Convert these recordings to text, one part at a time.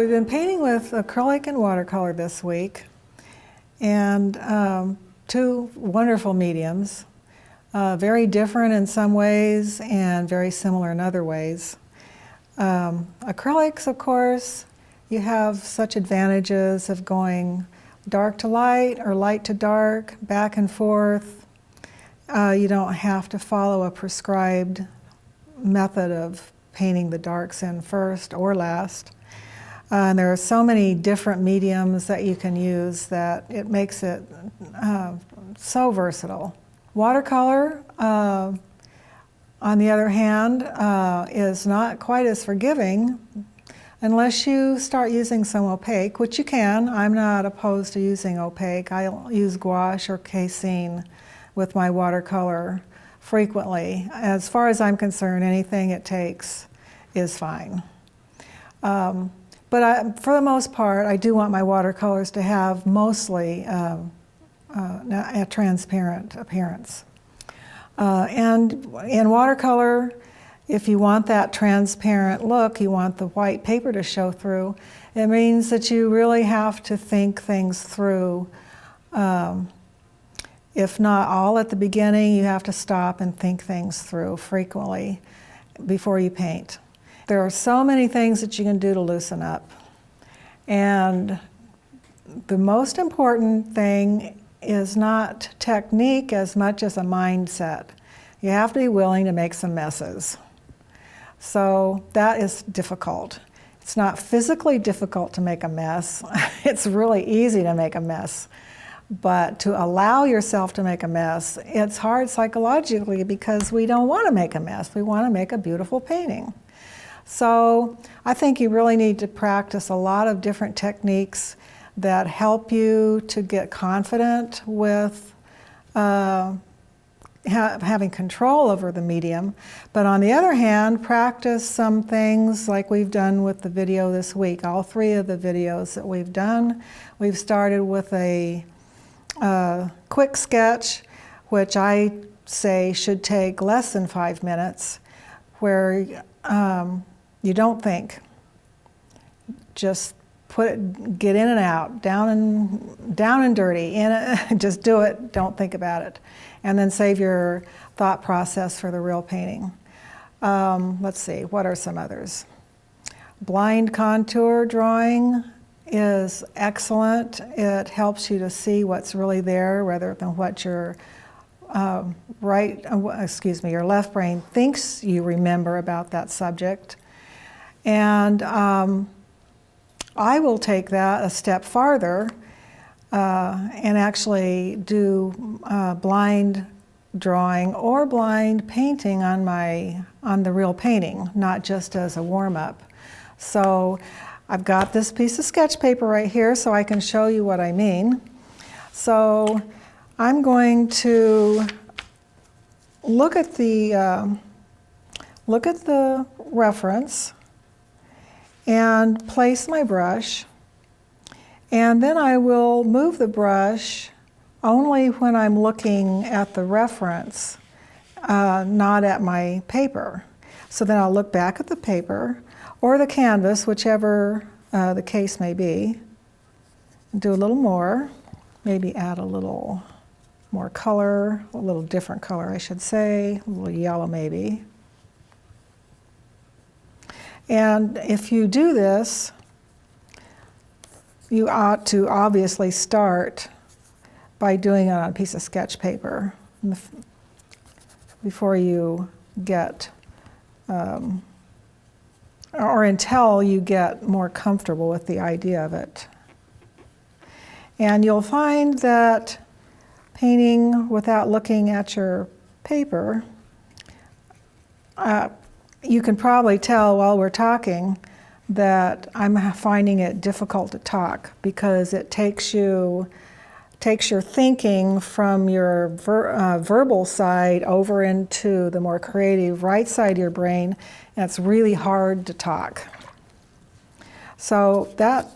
we've been painting with acrylic and watercolor this week, and two wonderful mediums, very different in some ways and very similar in other ways. Acrylics, of course, you have such advantages of going dark to light or light to dark, back and forth. You don't have to follow a prescribed method of painting the darks in first or last. And there are so many different mediums that you can use that it makes it so versatile. Watercolor, on the other hand, is not quite as forgiving unless you start using some opaque, which you can. I'm not opposed to using opaque. I'll use gouache or casein with my watercolor frequently. As far as I'm concerned, anything it takes is fine. But for the most part, I do want my watercolors to have mostly a transparent appearance. And in watercolor, if you want that transparent look, you want the white paper to show through, it means that you really have to think things through. If not all at the beginning, you have to stop and think things through frequently before you paint. There are so many things that you can do to loosen up. And the most important thing is not technique as much as a mindset. You have to be willing to make some messes. So that is difficult. It's not physically difficult to make a mess. It's really easy to make a mess. But to allow yourself to make a mess, it's hard psychologically because we don't want to make a mess. We want to make a beautiful painting. So I think you really need to practice a lot of different techniques that help you to get confident with having control over the medium. But on the other hand, practice some things like we've done with the video this week. All three of the videos that we've done, we've started with a quick sketch, which I say should take less than 5 minutes, where you don't think. Just get in and out, down and dirty, just do it, don't think about it. And then save your thought process for the real painting. Let's see, what are some others? Blind contour drawing is excellent. It helps you to see what's really there rather than what your your left brain thinks you remember about that subject. And I will take that a step farther and actually do blind drawing or blind painting on the real painting, not just as a warm-up. So I've got this piece of sketch paper right here so I can show you what I mean. So I'm going to look at the reference and place my brush, and then I will move the brush only when I'm looking at the reference, not at my paper. So then I'll look back at the paper or the canvas, whichever the case may be, do a little more, maybe add a little more color, a little different color I should say, a little yellow maybe. And if you do this, you ought to obviously start by doing it on a piece of sketch paper before you get, or until you get more comfortable with the idea of it. And you'll find that painting without looking at your paper, you can probably tell while we're talking that I'm finding it difficult to talk because it takes your thinking from your verbal side over into the more creative right side of your brain, and it's really hard to talk. So that,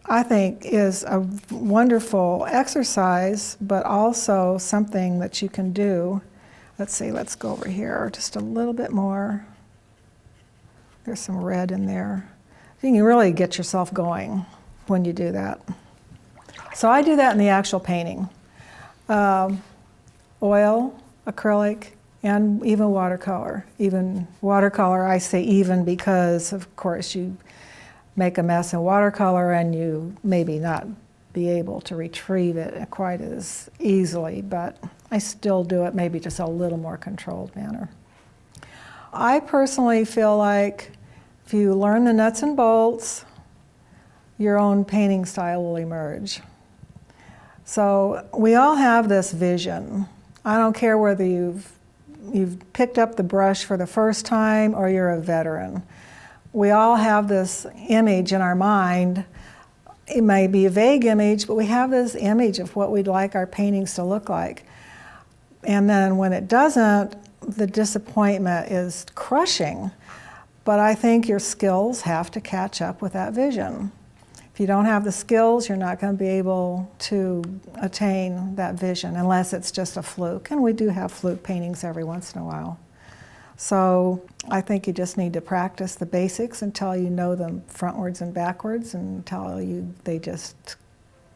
I think, is a wonderful exercise, but also something that you can do. Let's see, let's go over here just a little bit more. There's some red in there. You can really get yourself going when you do that. So I do that in the actual painting. Oil, acrylic, and even watercolor. Even watercolor, I say even because, of course, you make a mess in watercolor and you maybe not be able to retrieve it quite as easily, but I still do it maybe just a little more controlled manner. I personally feel like if you learn the nuts and bolts, your own painting style will emerge. So we all have this vision. I don't care whether you've picked up the brush for the first time or you're a veteran. We all have this image in our mind. It may be a vague image, but we have this image of what we'd like our paintings to look like. And then when it doesn't, the disappointment is crushing. But I think your skills have to catch up with that vision. If you don't have the skills, you're not going to be able to attain that vision unless it's just a fluke. And we do have fluke paintings every once in a while. So I think you just need to practice the basics until you know them frontwards and backwards, and until they just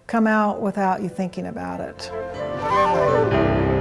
come out without you thinking about it.